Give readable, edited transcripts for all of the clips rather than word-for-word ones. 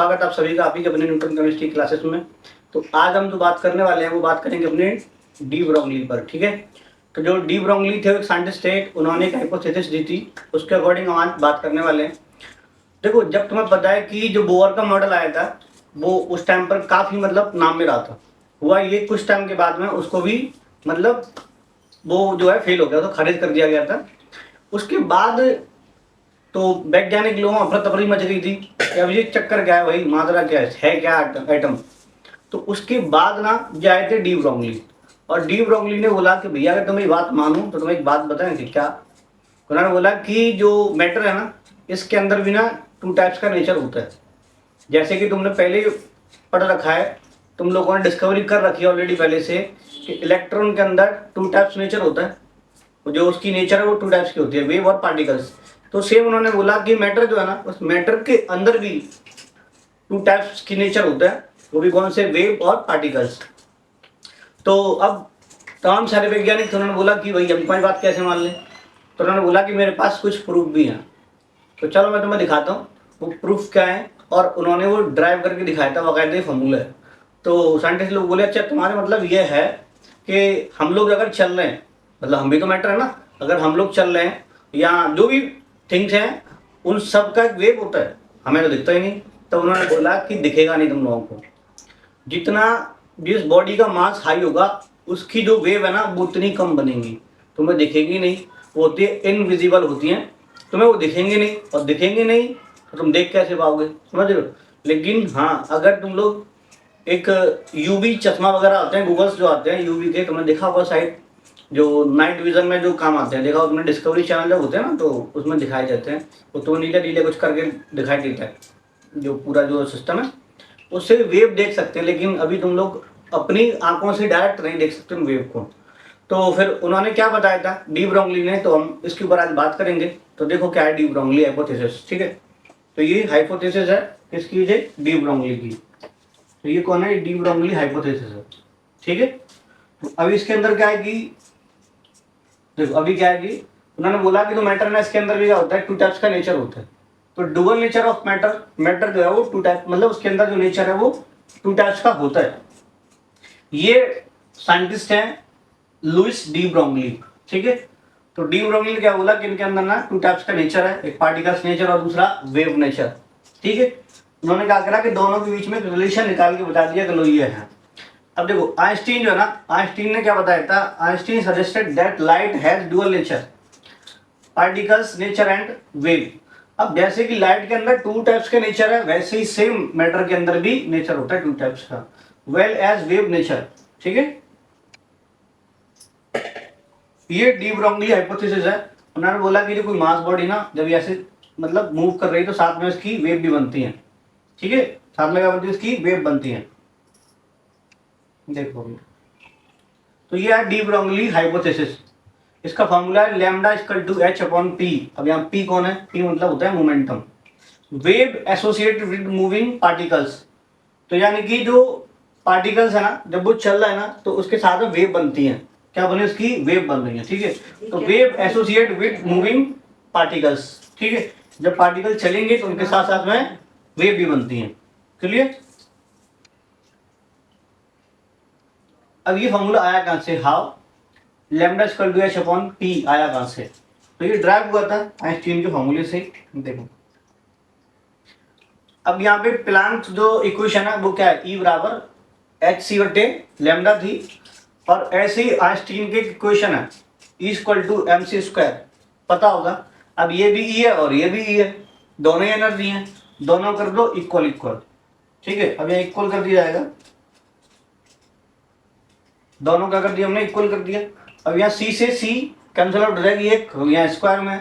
स्वागत आप सभी का आपकी अपने न्यूटन केमिस्ट्री क्लासेस में। तो आज हम जो बात करने वाले हैं वो बात करेंगे अपने डी ब्रोगली पर, ठीक है। तो जो डी ब्रोगली थे, एक साइंटिस्ट थे, उन्होंने एक हाइपोथेसिस दी थी, उसके अकॉर्डिंग हम आज बात करने वाले हैं। देखो, जब तुम्हें पता है कि जो बोर का मॉडल आया था वो उस टाइम पर काफ़ी मतलब नाम में रहा था, हुआ ये कुछ टाइम के बाद में उसको भी मतलब वो जो है फेल हो गया, तो खारिज कर दिया गया था। उसके बाद तो वैज्ञानिक लोगों में अफरा तफरी मच गई थी कि अब ये चक्कर क्या है भाई, मात्रा क्या है क्या एटम। तो उसके बाद ना ये आए थे डी ब्रोगली, और डी ब्रोगली ने बोला कि भैया अगर तुम्हें बात मानूं तो तुम्हें एक बात बताएं कि क्या। उन्होंने बोला कि जो मैटर है ना, इसके अंदर भी ना टू टाइप्स का नेचर होता है। जैसे कि तुमने पहले ही पढ़ रखा है, तुम लोगों ने डिस्कवरी कर रखी है ऑलरेडी पहले से कि इलेक्ट्रॉन के अंदर टू टाइप्स नेचर होता है, जो उसकी नेचर है वो टू टाइप्स की होती है, वेव और पार्टिकल्स। तो सेम उन्होंने बोला कि मैटर जो है ना, उस मैटर के अंदर भी टू टाइप्स की नेचर होता है, वो भी कौन से, वेव और पार्टिकल्स। तो अब तमाम सारे वैज्ञानिक थे, उन्होंने बोला कि भाई हम कोई बात कैसे मान लें। तो उन्होंने बोला कि मेरे पास कुछ प्रूफ भी हैं, तो चलो मैं तुम्हें दिखाता हूँ वो प्रूफ क्या है। और उन्होंने वो ड्राइव करके दिखाया था, बाकायदे फॉर्मूला है। तो साइंटिस्ट लोग बोले अच्छा तुम्हारे मतलब ये है कि हम लोग अगर चल रहे हैं, मतलब हम भी तो मैटर है ना, अगर हम लोग चल रहे हैं या जो भी थिंग्स हैं उन सब का एक वेव होता है, हमें तो दिखता ही नहीं। तो उन्होंने बोला कि दिखेगा नहीं तुम लोगों को, जितना जिस बॉडी का मास हाई होगा उसकी जो वेव है ना वो उतनी कम बनेंगी, तुम्हें दिखेगी नहीं, वो होती है इनविजिबल होती हैं, तुम्हें वो दिखेंगे नहीं, और दिखेंगे नहीं तो तुम देख कैसे पाओगे, समझ रहे हो। लेकिन हाँ, अगर तुम लोग एक यूवी चश्मा वगैरह आते हैं, गूगल्स जो आते हैं यूवी के, तुमने देखा होगा शायद, जो नाइट विजन में जो काम आते हैं, देखा हो तुमने, डिस्कवरी चैनल जो होते हैं ना, तो उसमें दिखाए जाते हैं, वो तो नीले नीले कुछ करके दिखाई देता है, जो पूरा जो सिस्टम है उससे वेव देख सकते हैं। लेकिन अभी तुम लोग अपनी आंखों से डायरेक्ट नहीं देख सकते वेव को। तो फिर उन्होंने क्या बताया था डी ब्रोगली ने, तो हम इसके ऊपर आज बात करेंगे। तो देखो क्या है डी ब्रोगली हाइपोथेसिस, ठीक है। तो ये हाइपोथेसिस है किसकी, है डी ब्रोगली की। तो ये कौन है, डी ब्रोगली हाइपोथेसिस है, ठीक है। तो अभी इसके अंदर क्या है कि देखो, अभी क्या है कि उन्होंने बोला कि जो मैटर ना इसके अंदर भी क्या होता है, टू टाइप्स का नेचर होता है। तो dual nature of matter, matter जो है वो टू टाइप, मतलब उसके अंदर जो नेचर है वो टू टाइप्स का होता है। ये साइंटिस्ट हैं लुइस डी ब्रोगली, ठीक है। तो डी ब्रोगली ने क्या बोला कि इनके अंदर ना टू टाइप्स का नेचर है, एक पार्टिकल्स नेचर और दूसरा वेव नेचर, ठीक है। उन्होंने क्या करा कि दोनों के बीच में एक रिलेशन निकाल के बता दिया कि लो ये है। अब देखो आइंस्टीन जो है ना, आइंस्टीन ने क्या बताया था, Einstein suggested that light has dual nature, particles nature and wave. अब जैसे कि लाइट के अंदर टू टाइप्स के नेचर है, वैसे ही सेम मैटर के अंदर भी नेचर होता है टू टाइप्स का, वेल एज वेव नेचर, ठीक है। ये डी ब्रोगली हाइपोथेसिस है। उन्होंने बोला कि जो कोई मास बॉडी ना जब ऐसे मतलब मूव कर रही है तो साथ में उसकी वेव भी बनती है, ठीक है, साथ में क्या बनती है, उसकी वेव बनती है, देखो। तो ये है डी ब्रोगली हाइपोथेसिस। इसका फॉर्मूला है lambda equal to h upon p. अब यहाँ पी कौन है, पी मतलब होता है momentum, wave associated with moving particles. तो यानी कि जो पार्टिकल्स है ना, जब वो चल रहा है ना तो उसके साथ में वेव बनती है, क्या बने, उसकी वेव बन रही है, ठीक है। तो wave associate with moving particles, ठीक है। जब पार्टिकल चलेंगे तो उनके साथ साथ में वेव भी बनती है, क्लियर। अब ये फॉर्मूला आया कहां से, how, lambda equal to h upon p आया कहां से, तो ये ड्राइव हुआ था आइंस्टीन के फॉर्मूले से, देखो। अब यहाँ पे प्लांक जो इक्वेशन है वो क्या है, ई बराबर एच सी बटे लैम्डा थी, और ऐसे ही आइंस्टीन के इक्वेशन है E equal to m c square, पता होगा। अब ये भी ई है और ये भी ई है, दोनों ही एनर्जी हैं, दोनों कर दो इक्वल इक्वल, ठीक है। अब यहाँ इक्वल कर दिया जाएगा, दोनों का कर दिया हमने, इक्वल कर दिया। अब यहाँ सी से सी कैंसिल आउट हो जाएगी, एक यहाँ स्क्वायर में।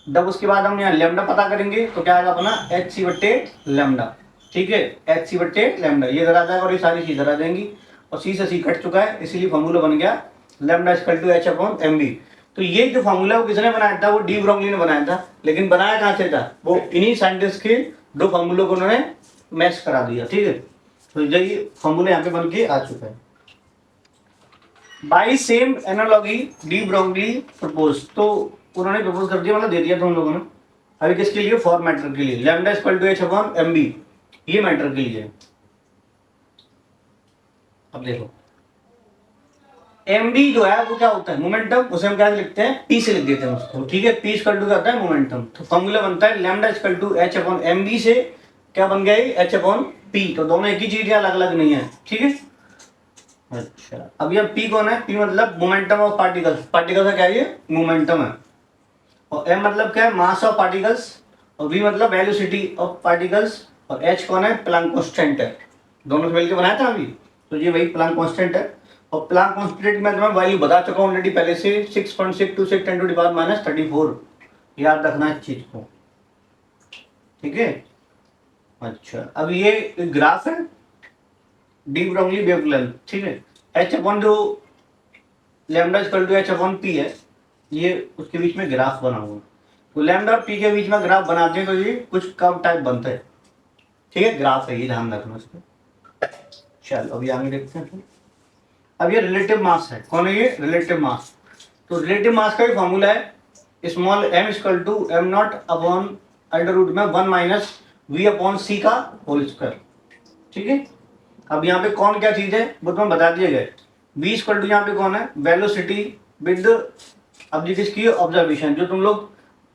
जब उसके बाद हम यहाँ लैम्डा पता करेंगे तो क्या आएगा अपना, एच सी बट्टे लैम्डा, ठीक है, एच सी बट्टे लैम्डा, ये इधर आ जाएगा और ये सारी चीज इधर आ जाएंगी, और सी से सी कट चुका है, इसीलिए फॉर्मूला बन गया lambda equal to h upon m b. तो ये जो फॉर्मूला वो किसने बनाया था, वो डी ब्रोगली ने बनाया था। लेकिन बनाया कहाँ से था, वो इन्हीं साइंटिस्ट के दो फॉर्मूलों को उन्होंने मैच करा दिया, ठीक है। तो ये फॉर्मूला यहाँ पे बन के आ चुका है। By same analogy de Broglie propose, तो उन्होंने प्रपोज कर दिया, मतलब दे दिया था उन लोगों ने। अभी किसके लिए, फॉर मैटर के लिए, lambda equal to h upon m b, ये मैटर के लिए। अब देखो एम बी जो है वो क्या होता है मोमेंटम, उसे हम क्या लिखते हैं पी से लिख देते हैं उसको, ठीक है। पी इक्वल टू क्या होता है मोमेंटम, तो फॉर्मूला बनता है lambda equal to h upon m b से क्या बन गया एच अपॉन पी, तो दोनों एक ही चीज है, अलग अलग नहीं है, ठीक है। अच्छा अब ये पी कौन है, पी मतलब मोमेंटम ऑफ पार्टिकल्स, पार्टिकल का क्या है ये मोमेंटम है, और एम मतलब क्या है मास ऑफ पार्टिकल्स, और वी मतलब वेलोसिटी ऑफ पार्टिकल्स, और एच कौन है प्लैंक कांस्टेंट है, दोनों से मिलकर बनाया था अभी, तो ये वही प्लैंक कांस्टेंट है। और प्लैंक कांस्टेंट में तुम्हें वैल्यू बता चुका हूँ ऑलरेडी पहले से 6.626 10 टू द पावर माइनस 34, याद रखना इस चीज को, ठीक है। अच्छा अब ये ग्राफ है डी ब्रोगली वेवलेंथ, ठीक है। एच अपॉन जो lambda equal to h upon p है, ये उसके बीच में ग्राफ बना हुआ है, तो लैम्डा और पी के बीच में ग्राफ बनाते हैं तो ये कुछ कर्व टाइप बनता है, ठीक है। ग्राफ है ये, ध्यान रखना इसको। चलो अभी आगे देखते हैं। अब ये रिलेटिव मास है, कौन है ये रिलेटिव मास, तो रिलेटिव मास का भी फॉर्मूला है small m equal to m naught upon under root में 1 माइनस वी अपॉन सी का होल स्क्वायर, ठीक है। अब यहाँ पे कौन क्या चीज है वो तुम्हें बता दिए गए, वी इक्वल टू यहाँ पे कौन है वेलोसिटी विद, अब ये किसकी ऑब्जर्वेशन, जो तुम लोग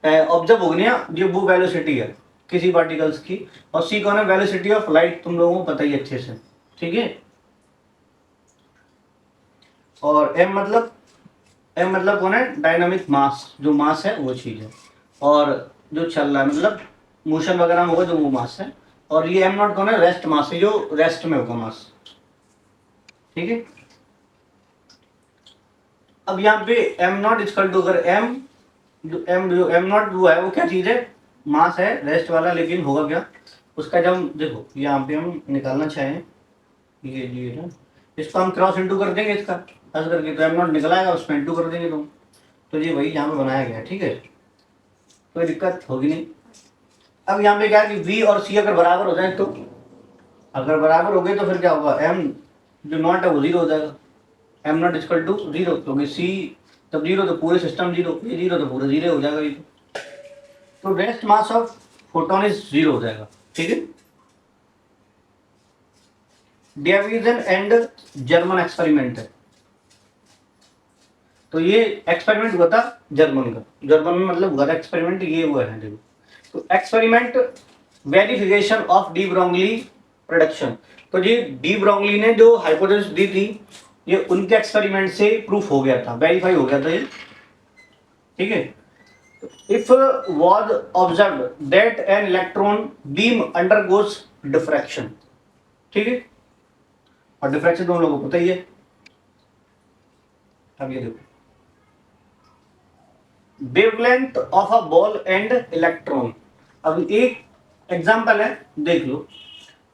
ऑब्जर्व होगी ना जो वो वेलोसिटी है किसी पार्टिकल्स की, और सी कौन है वेलोसिटी ऑफ लाइट, तुम लोगों को पता ही अच्छे से, ठीक है। और एम मतलब कौन है डायनामिक मास, जो मास है वो चीज है, और जो चल रहा है मतलब मोशन वगैरह में होगा जो वो मास है, और ये एम नॉट कौन है रेस्ट मास है, जो रेस्ट में होगा मास, ठीक है। अब यहाँ पे एम नॉट इक्वल टू अगर एम जो एम नॉट वो है वो क्या चीज है मास है रेस्ट वाला, लेकिन होगा क्या उसका, जब देखो यहाँ पे हम निकालना चाहें ये है, इसको हम क्रॉस इंटू कर देंगे इसका ऐसा करके, तो एम नॉट निकल आएगा उसमें इंटू कर देंगे तुम, तो ये वही यहाँ पे बनाया गया है, ठीक है, कोई दिक्कत होगी नहीं। अब यहाँ पे क्या है कि v और c अगर बराबर हो जाए, तो अगर बराबर हो गए तो फिर क्या होगा m जो नॉट है वो जीरो हो जाएगा, m naught equal to zero, क्योंकि सी तब जीरो तो पूरे सिस्टम जीरो, ये जीरो तो पूरे जीरो हो जाएगा ये, तो rest mass of photon is zero हो जाएगा, ठीक है। डेविसन एंड जर्मन एक्सपेरिमेंट है, तो ये एक्सपेरिमेंट हुआ था जर्मन का, जर्मन में मतलब हुआ था एक्सपेरिमेंट, ये हुआ है देखो, तो experiment verification of de Broglie production, तो ये डी ब्रोगली ने जो हाइपोथेसिस दी थी ये उनके एक्सपेरिमेंट से प्रूफ हो गया था, वेरीफाई हो गया था ये, ठीक है। If was observe that an electron beam undergoes diffraction, ठीक है, और डिफ्रैक्शन तुम लोगों को पता ही है। अब ये देखो wavelength of a ball and electron, अब एक एग्जांपल है देख लो,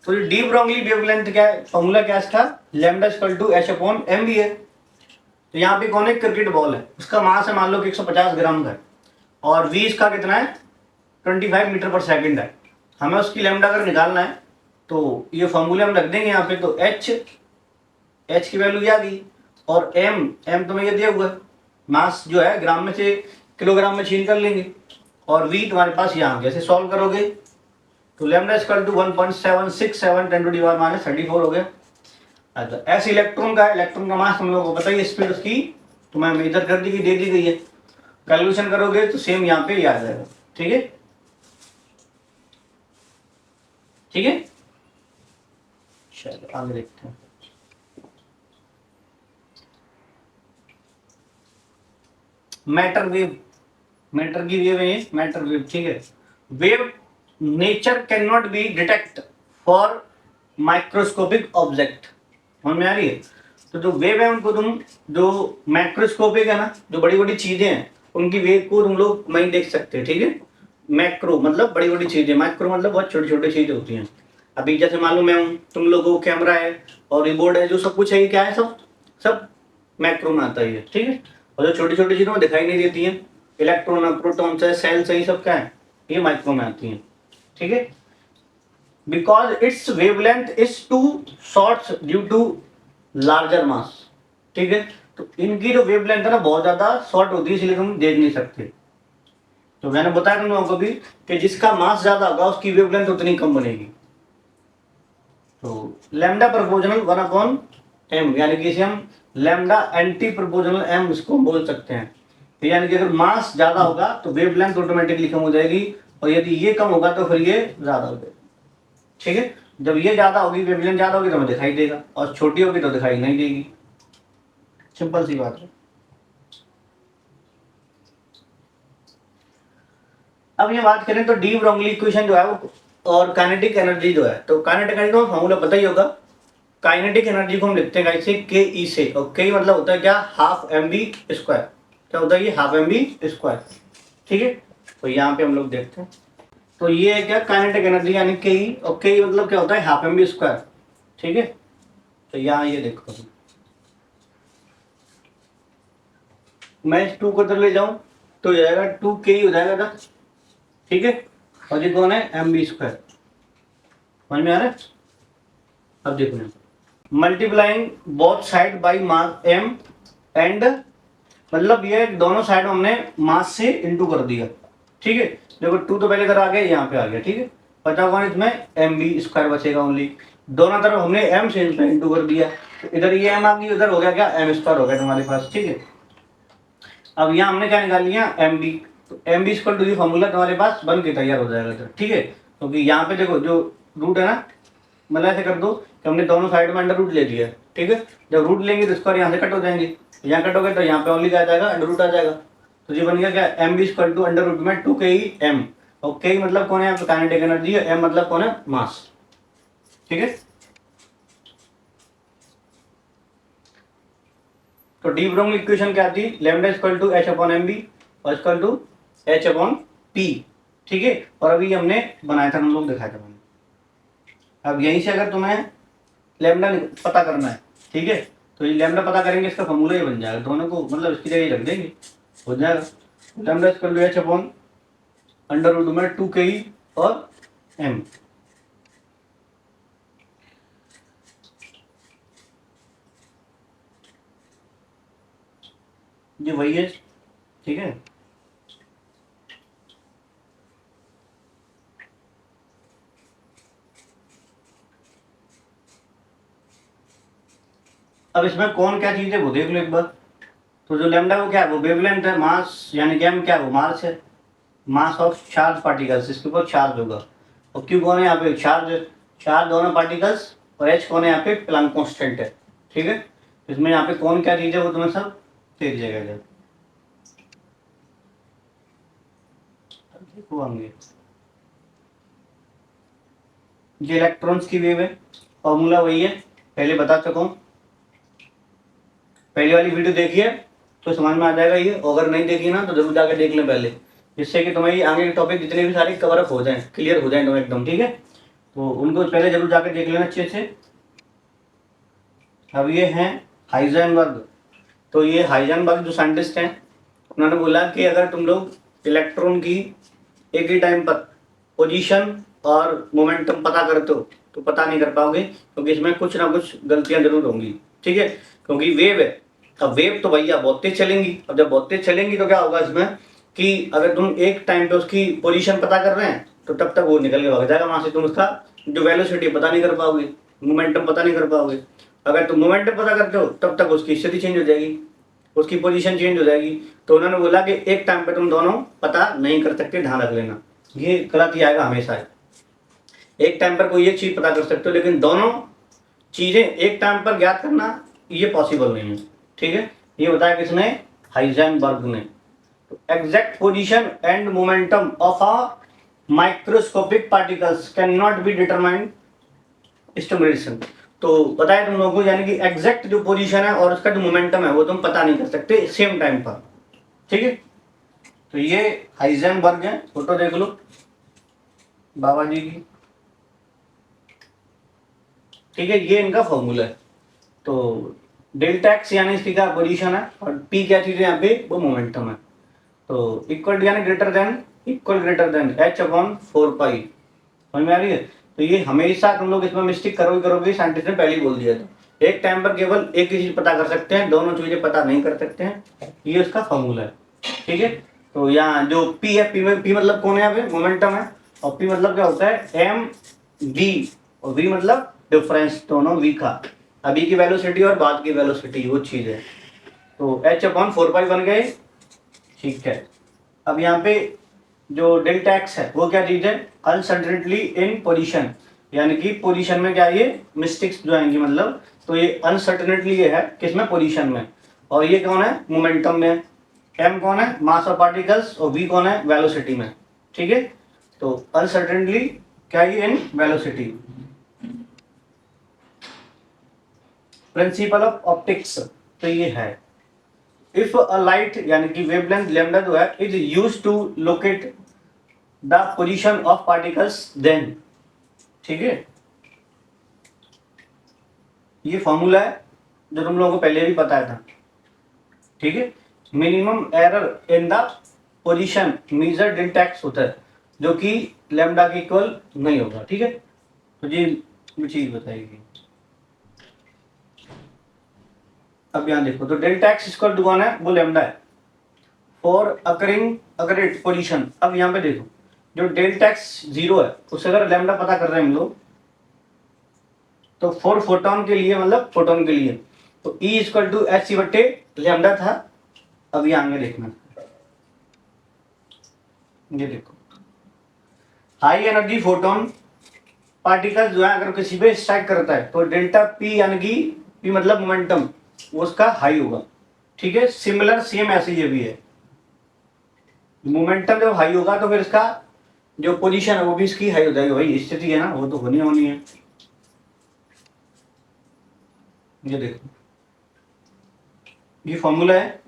तो ये डी ब्रोगली वेवलेंथ क्या है, फॉर्मूला क्या है इसका lambda equal to h upon m b है, तो यहाँ पे कौन है क्रिकेट बॉल है, उसका मास है मान लो कि 150 ग्राम का है, और वी इसका कितना है 25 मीटर पर सेकंड है, हमें उसकी लैम्डा अगर निकालना है तो ये फॉर्मूले हम रख देंगे यहाँ पे, तो एच की वैल्यू आ गई, और एम तो मैं ये दिया हुआ है मास जो है ग्राम में से किलोग्राम में छीन कर लेंगे, और वी तुम्हारे पास यहाँ जैसे सॉल्व करोगे तो lambda equal to 1.767 10 to the power minus 34 हो गया। अच्छा ऐसे इलेक्ट्रॉन का मास हम लोगों को पता ही, स्पीड उसकी तुम्हें मेजर कर दी दे दी गई है, कैलकुलेशन करोगे तो सेम यहाँ पे आ जाएगा, ठीक है, ठीक है। चलो आगे देखते हैं। मैटर की वेव है ये मैटर वेव, ठीक है। Wave nature can not be detect for microscopic object, समझ में आ रही है, तो जो वेव है उनको तुम जो मैक्रोस्कोपिक है ना, जो बड़ी बड़ी चीजें हैं उनकी वेव को तुम लोग नहीं देख सकते, ठीक है। मैक्रो मतलब बड़ी बड़ी चीजें, माइक्रो मतलब बहुत छोटी छोटी चीजें होती हैं। अभी जैसे मालूम है तुम लोगों को कैमरा है और रीबोर्ड है, जो सब कुछ है ये क्या है, सब सब मैक्रो में आता है, ठीक है। और जो छोटी छोटी चीजें दिखाई नहीं देती हैं, इलेक्ट्रॉन है प्रोटॉन है सेल्स है, ये सब क्या है ये माइक्रो में आती हैं, ठीक है। Because its wavelength is too shorts due to larger mass, ठीक है। तो इनकी जो वेवलेंथ है ना बहुत ज्यादा शॉर्ट होती है, इसलिए तुम देख नहीं सकते। तो मैंने बताया तुम लोगों को भी कि जिसका मास ज्यादा होगा उसकी वेवलेंथ उतनी कम बनेगी, तो लैम्डा प्रोपोर्शनल 1/m, यानी कि इसे हम लैम्डा एंटी प्रोपोर्शनल m इसको बोल सकते हैं। तो यानी कि अगर मास ज्यादा होगा तो वेवलेंथ ऑटोमेटिकली कम हो जाएगी, और यदि ये कम होगा तो फिर ये ज्यादा हो जाएगा। ठीक है, जब ये ज्यादा होगी, वेवलेंथ ज्यादा होगी तो हमें दिखाई देगा, और छोटी होगी तो दिखाई नहीं देगी। सिंपल सी बात है। अब ये बात करें तो डी ब्रोगली इक्वेशन जो है वो, और काइनेटिक एनर्जी जो है, तो काइनेटिक एनर्जी का फॉर्मूला पता ही होगा। काइनेटिक एनर्जी को हम लिखते हैं कैसे, के ई से, और के मतलब होता है क्या, हाफ एम बी स्क्वायर। क्या होता है ये, हाफ एम बी स्क्वायर। ठीक है, तो यहाँ पे हम लोग देखते हैं, तो ये है क्या, काइनेटिक एनर्जी यानी के ई, और के ई मतलब क्या होता है, हाफ एम बी स्क्वायर। ठीक है, तो यहाँ ये देखो, मैं इस 2 को इधर ले जाऊं तो हो जाएगा 2 के ई हो जाएगा इधर। ठीक है, और ये कौन है, एम बी स्क्वायर। समझ में आ रहा है। अब देखो, multiplying both side by mass m and, मतलब ये दोनों साइड हमने मास से इंटू कर दिया। ठीक है, देखो 2 तो पहले इधर आ गया, यहाँ पे आ गया। ठीक है, बचा कौन इसमें, एम बी स्क्वायर बचेगा ओनली। दोनों तरफ हमने एम से इंटू कर दिया, तो इधर ये एम आ गई, उधर हो गया क्या, एम स्क्वायर हो गया तुम्हारे पास। ठीक है, अब यहाँ हमने क्या निकाल लिया, एम बी, तो एम बी स्क्वायर टू ये फॉर्मूला तुम्हारे पास बन के तैयार हो जाएगा इधर। ठीक है, क्योंकि यहाँ पे देखो जो रूट है ना, मतलब ऐसे कर दो कि हमने दोनों साइड में अंडर रूट ले लिया। ठीक है, जब रूट लेंगे तो स्क्वायर यहाँ से कट हो जाएंगे, यहाँ कट हो गए तो यहाँ पे ओनली क्या आ जाएगा, अंडर रूट आ जाएगा। तो ये बन गया क्या, m b square to under root में 2 के ई एम, और के मतलब कौन है यहाँ पे, काइनेटिक एनर्जी, है एम मतलब कौन है, मास। ठीक है, तो डी ब्रोगली इक्वेशन क्या थी, lambda equal to h upon m b और equal to h upon p. ठीक है, और अभी हमने बनाया था, हम लोग दिखाया था मैंने। अब यहीं से अगर तुम्हें लैम्डा पता करना है, ठीक है, तो ये लैम्डा पता करेंगे, इसका फॉर्मूला ही बन जाएगा, दोनों को मतलब इसकी जगह रख देंगे, हो जाएगा lambda equal to h upon under root में 2 के ई और एम। ये वही है। ठीक है, अब इसमें कौन क्या चीज है वो देख लो एक बार। तो जो लैम्डा वो क्या है, वो वेवलेंथ है, मास यानी कि एम क्या है, वो मास है, मास ऑफ चार्ज पार्टिकल्स, इसके ऊपर चार्ज होगा। और क्यू कौन है यहाँ पे, चार्ज, चार्ज दोनों पार्टिकल्स, और एच कौन है यहाँ पे, प्लैंक कांस्टेंट है। ठीक है, इसमें यहाँ पे कौन क्या चीज है वो तुम्हें सब देख जाएगा जब देखो होंगे। ये इलेक्ट्रॉन्स की वेव है, फॉर्मूला वही है, पहले बता चुका हूँ, पहली वाली वीडियो देखिए तो समझ में आ जाएगा ये, अगर नहीं देखी ना तो जरूर जाकर देख लें पहले, जिससे कि तुम्हें आगे के टॉपिक जितने भी सारे कवर अप हो जाएं, क्लियर हो जाएं तुम्हें एकदम। ठीक है, तो उनको पहले जरूर जाकर देख लेना अच्छे से। अब ये हैं हाइजेनबर्ग, तो ये हाइजेनबर्ग जो साइंटिस्ट हैं, उन्होंने बोला कि अगर तुम लोग इलेक्ट्रॉन की एक ही टाइम पर पोजीशन और मोमेंटम पता करते हो तो पता नहीं कर पाओगे, क्योंकि इसमें कुछ ना कुछ गलतियां जरूर होंगी। ठीक है, क्योंकि वेव है, अब वेव तो भैया बहुत तेज चलेंगी, अब जब बहुत तेज चलेंगी तो क्या होगा इसमें कि अगर तुम एक टाइम पे उसकी पोजीशन पता कर रहे हैं तो तब तक वो निकल के भाग जाएगा वहां से, तुम उसका जो वेलोसिटी पता नहीं कर पाओगे, मोमेंटम पता नहीं कर पाओगे। अगर तुम मोमेंटम पता करते हो तब तक उसकी स्थिति चेंज हो जाएगी, उसकी पोजीशन चेंज हो जाएगी। तो उन्होंने बोला कि एक टाइम पे तुम दोनों पता नहीं कर सकते, ध्यान रख लेना, ये गलत ही आएगा हमेशा। एक टाइम पर कोई एक चीज पता कर सकते हो, लेकिन दोनों चीजें एक टाइम पर ज्ञात करना ये पॉसिबल नहीं है। ठीक है, ये बताया किसने, हाइजेनबर्ग ने। Exact position and momentum of a microscopic particles can not be determined stimulation. तो बताया तुम लोगों को, यानी कि एग्जैक्ट जो पोजीशन है और उसका जो मोमेंटम है वो तुम पता नहीं कर सकते सेम टाइम पर। ठीक है, तो ये हाइजेनबर्ग है, फोटो देख लो बाबा जी की। ठीक है, ये इनका फॉर्मूला है। तो डेल्टा एक्स यानी इसकी क्या पोजीशन है, और पी क्या चीज है यहाँ पे, वो मोमेंटम है। तो इक्वल यानी ग्रेटर देन एच अपॉन 4 पाई। समझ में आ रही है। तो ये हमेशा तुम लोग इसमें मिस्टेक करोगे, साइंटिस्ट ने पहले ही बोल दिया था, एक टाइम पर केवल एक ही चीज पता कर सकते हैं, दोनों चीजें पता नहीं कर सकते हैं, ये उसका फॉर्मूला है। ठीक है, तो यहाँ जो पी है, पी में, पी मतलब कौन है यहाँ पे, मोमेंटम है, और पी मतलब क्या होता है, एम वी, और वी मतलब डिफरेंस दोनों v का, अभी की वेलोसिटी और बाद की वेलोसिटी, वो चीज है। तो h/4 बन गए, ठीक है। अब यहाँ पे जो डेल्टा एक्स है वो क्या चीज है, अनसर्टेनिटी इन पोजीशन, यानी कि पोजीशन में क्या ये मिस्टेक्स जो आएंगी, मतलब तो ये अनसर्टेनिटी ये है किसमें, पोजीशन में। और ये कौन है, मोमेंटम में। m कौन है, मास ऑफ पार्टिकल्स, और v कौन है, वेलोसिटी में, ठीक है। तो अनसर्टेनिटी क्या ये in velocity. Principle of optics तो ये है, इफ अ लाइट यानी कि वेवलेंथ लैम्डा जो है is used to locate the position of particles then, ठीक है। ये फॉर्मूला है जो तुम लोगों को पहले भी पता था, ठीक है। Minimum error in the position measure delta x होता है, जो कि लैम्डा के इक्वल नहीं होगा, ठीक है। तो ये चीज बताएगी। अब यहाँ देखो, तो डेल्टा एक्स इक्वल टू कौन है, वो लैम्डा है फॉर अकरिंग अकरेट पोजीशन। अब यहाँ पे देखो, जो डेल्टा एक्स 0 है उससे अगर लैम्डा पता कर रहे हैं हम लोग, तो फॉर फोटोन के लिए, मतलब फोटोन के लिए, तो E equal to h c बट्टे लैम्डा था। अब ये आगे देखना, ये देखो, हाई एनर्जी फोटोन पार्टिकल जो है अगर किसी पे स्ट्राइक करता है तो डेल्टा पी, यानी कि पी मतलब मोमेंटम, उसका हाई होगा, ठीक है। सिमिलर सेम ऐसे ये भी है, मोमेंटम जब हाई होगा तो फिर इसका जो पोजीशन है वो भी इसकी हाई हो जाएगी, भाई स्थिति है ना, वो तो होनी है। ये देखो, ये फॉर्मूला है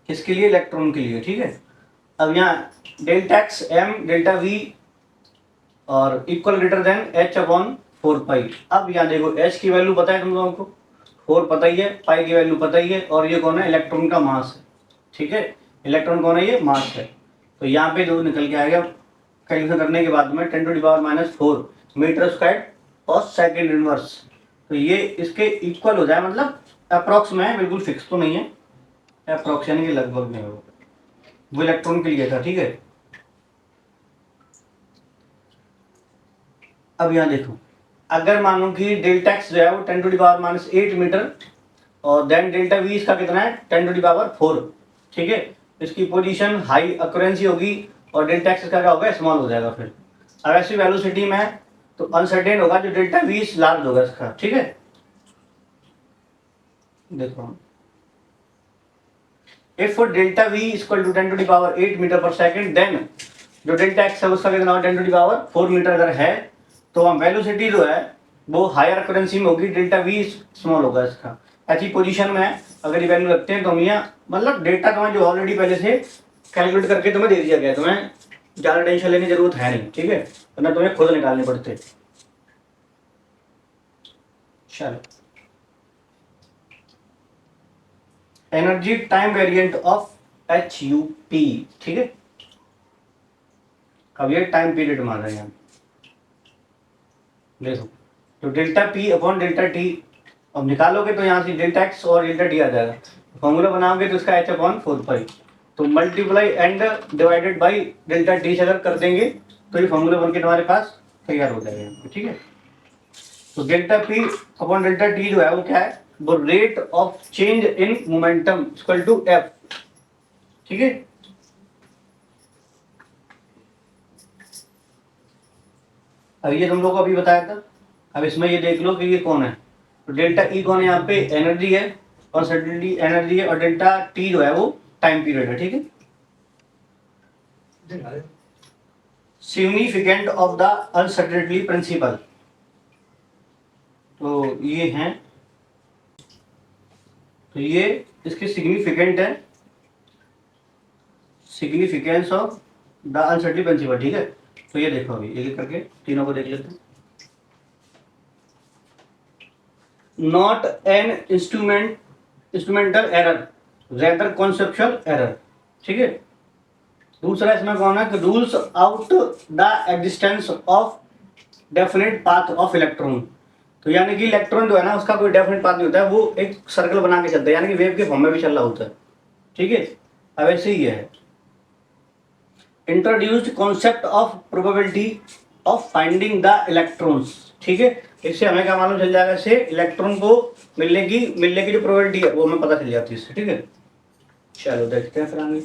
किसके लिए, इलेक्ट्रॉन के लिए, ठीक है। अब यहाँ delta x m delta v और इक्वल ग्रेटर देन h/4 अब यहाँ देखो, h की वैल्यू पता है तुम लोगों को, 4 पता ही है, पाई की वैल्यू पता ही है, और ये कौन है, इलेक्ट्रॉन का मास है, ठीक है। इलेक्ट्रॉन कौन है, ये मास है। तो यहाँ पे जो निकल के आएगा कैलकुलेशन करने के बाद में 10⁻⁴ मीटर स्क्वायर और सेकेंड इनवर्स, तो ये इसके इक्वल हो जाए, मतलब अप्रॉक्स में है, बिल्कुल फिक्स तो नहीं है, अप्रॉक्स यानी कि लगभग में है। वो इलेक्ट्रॉन के लिए था, ठीक है। अब यहाँ देखो, अगर मानो कि डेल्टा एक्स जो है वो 10⁻⁸ मीटर, और देन डेल्टा वी इसका कितना है, 10⁴, ठीक है। इसकी पोजीशन हाई अक्यूरेंसी होगी, और डेल्टा एक्स का क्या होगा, स्मॉल हो जाएगा। फिर अब ऐसी वेलोसिटी में है तो अनसर्टेन होगा, जो डेल्टा वी लार्ज होगा इसका, ठीक है। देखो, if delta v equal to 10⁸ metre per second, then जो डेल्टा एक्स है उसका कितना, 10⁴ मीटर अगर है, तो हम वेलोसिटी जो है वो हायर अक्यूरेंसी में होगी, डेल्टा वी स्मॉल होगा इसका। ऐसी पोजीशन में अगर ये वैल्यू रखते हैं तो हम यहाँ, मतलब डेटा तुम्हें जो ऑलरेडी पहले से कैलकुलेट करके तुम्हें दे दिया गया, तुम्हें ज़्यादा टेंशन लेने की जरूरत है नहीं, ठीक है, वरना तुम्हें खुद निकालने पड़ते। चलो, energy time variant of HUP, ठीक है। अब ये टाइम पीरियड मान रहे हैं, देखो, तो delta P upon delta T अब निकालोगे तो यहाँ से डेल्टा एक्स और डेल्टा टी आ जाएगा, फॉर्मूला बनाओगे तो इसका h/4, तो multiply and divided by delta T से अगर कर देंगे तो ये फॉर्मूला बन के तुम्हारे पास तैयार हो जाएगा, ठीक है। तो delta p upon delta t जो है वो क्या है, वो rate of change in momentum equal to f, ठीक है। अब ये तुम लोग को अभी बताया था, अब इसमें ये देख लो कि ये कौन है, तो डेल्टा ई कौन है, यहाँ पे एनर्जी है, अनसर्टेनिटी एनर्जी है, और डेल्टा टी जो है वो टाइम पीरियड है, ठीक है। Significant of the uncertainty principle, तो ये हैं, तो ये इसके सिग्निफिकेंट है, significance of the uncertainty principle, ठीक है। तो ये देखो, अभी एक एक करके तीनों को देख लेते हैं। Not an instrumental error, rather conceptual error, ठीक है। दूसरा इसमें कौन है, rules out the existence of definite path of electron, तो यानी कि इलेक्ट्रॉन जो है ना उसका कोई डेफिनेट पाथ नहीं होता है, वो एक सर्कल बना के चलता है, यानी कि वेव के फॉर्म में भी चल रहा होता है, ठीक है। अब ऐसे ही है, introduced concept of probability of finding the electrons, ठीक है। इससे हमें क्या मालूम चल जाएगा, इससे इलेक्ट्रॉन को मिलने की जो प्रोबेबिलिटी है वो हमें पता चल जाती है इससे, ठीक है। चलो देखते हैं फिर आगे।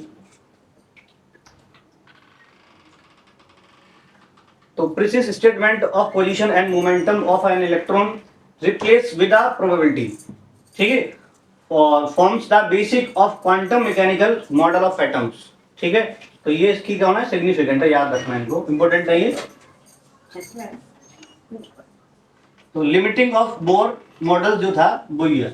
तो precious statement of position and momentum of an electron replace with a probability, ठीक है, और forms the basic of quantum mechanical model of atoms, ठीक है। तो ये इसकी क्या होना है, सिग्निफिकेंट है, याद रखना इनको, इंपॉर्टेंट है ये। तो लिमिटिंग ऑफ बोर मॉडल जो था वो ये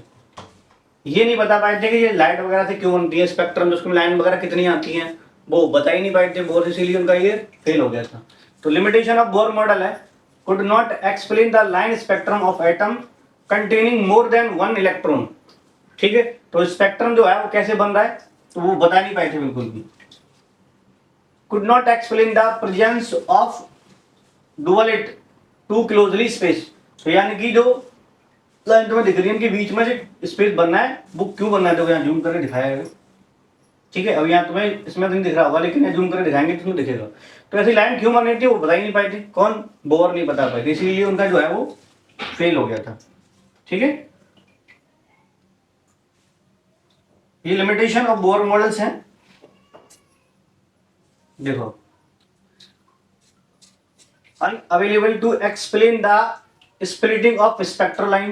नहीं बता पाए थे कि ये लाइट वगैरह से क्यों बनती है, स्पेक्ट्रम जो उसमें लाइन वगैरह कितनी आती हैं वो बता ही नहीं पाए थे बोर, इसीलिए उनका ये फेल हो गया था। तो लिमिटेशन ऑफ बोर मॉडल है, could not explain the line spectrum of atom containing more than one electron, ठीक है। तो स्पेक्ट्रम जो है वो कैसे बन रहा है तो वो बता नहीं पाए थे बिल्कुल भी। Could not explain the presence of duality to closely space, तो यानी कि जो लाइन तुम्हें दिख रही है इनके बीच में जो स्पेस बनना है वो क्यों बनना है, देखो यहाँ जूम करके दिखाया है, ठीक है। अब यहाँ तुम्हें इसमें तो नहीं दिख रहा होगा लेकिन यहाँ जूम करके दिखाएंगे तो तुम्हें दिखेगा। तो ऐसी लाइन क्यों बन रही थी वो बता ही नहीं पाए थे, कौन, बोर नहीं बता पाए थे, इसीलिए उनका जो है वो फेल हो गया था, ठीक है। ये लिमिटेशन ऑफ बोर मॉडल्स हैं, देखो, unavailable to explain the splitting of spectral line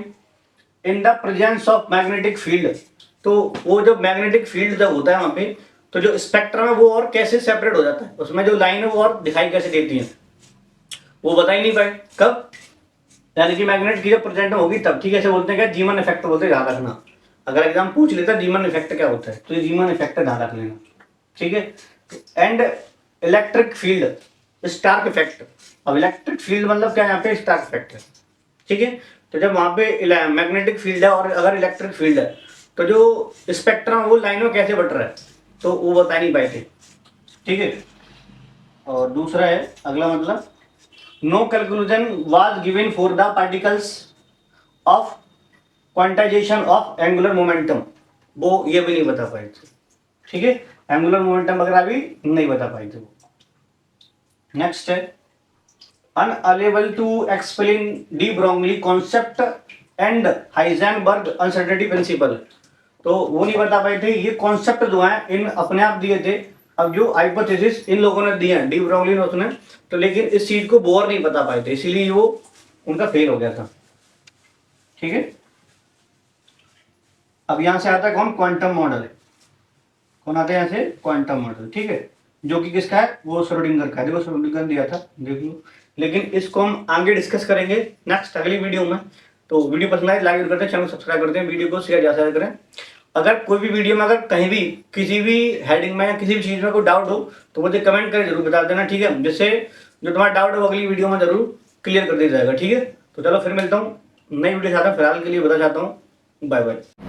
in the presence of magnetic field। तो वो जो मैग्नेटिक फील्ड जब होता है वहां पे तो जो स्पेक्ट्रम है वो और कैसे सेपरेट हो जाता है, उसमें जो लाइन है वो और दिखाई कैसे देती है वो बता ही नहीं पाए, कब, यानी कि मैग्नेट की जब प्रेजेंट होगी तब, ठीक है। ऐसे बोलते हैं क्या, जीमन इफेक्ट बोलते हैं, ध्यान रखना। अगर एग्जाम पूछ लेता है जीमन इफेक्ट क्या होता है तो ये जीमन इफेक्ट ध्यान रख लेना, ठीक है। And electric field Stark effect, अब इलेक्ट्रिक फील्ड मतलब क्या, यहाँ पे स्टार्क इफेक्ट है, ठीक है। तो जब वहां पे मैग्नेटिक फील्ड है और अगर इलेक्ट्रिक फील्ड है तो जो स्पेक्ट्रम वो लाइन में कैसे बट रहा है तो वो बता नहीं पाए थे, ठीक है। और दूसरा है अगला मतलब, no calculation was given for the particles of quantization of angular momentum, वो ये भी नहीं बता पाए थे, ठीक है। एंगुलर मोमेंटम वगैरह भी नहीं बता पाए थे वो। नेक्स्ट है unable to explain de Broglie concept and Heisenberg uncertainty principle, तो वो नहीं बता पाए थे, ये कॉन्सेप्ट जो है इन अपने आप दिए थे, अब जो हाइपोथेसिस इन लोगों ने दिए हैं डी ब्रोगली ने उसने, तो लेकिन इस चीज को बोर नहीं बता पाए थे, इसीलिए वो उनका फेल हो गया था, ठीक है। अब यहां से आता है कौन, क्वांटम मॉडल, कौन आता है यहाँ से, क्वांटम मॉडल, ठीक है, जो कि किसका है, वो श्रोडिंगर का, देखो श्रोडिंगर दिया था, देख लो। लेकिन इसको हम आगे डिस्कस करेंगे नेक्स्ट अगली वीडियो में। तो वीडियो पसंद आए लाइक करते हैं, चैनल सब्सक्राइब करते हैं, वीडियो को शेयर ज्यादा करें। अगर कोई भी वीडियो में अगर कहीं भी किसी भी हेडिंग में या किसी भी चीज़ में कोई डाउट हो तो मुझे कमेंट करके जरूर बता देना, ठीक है, जिससे जो तुम्हारा डाउट है वो अगली वीडियो में जरूर क्लियर कर दिया जाएगा, ठीक है। तो चलो फिर मिलता हूँ नई वीडियो के साथ, फिलहाल के लिए बता चाहता हूँ, बाय बाय।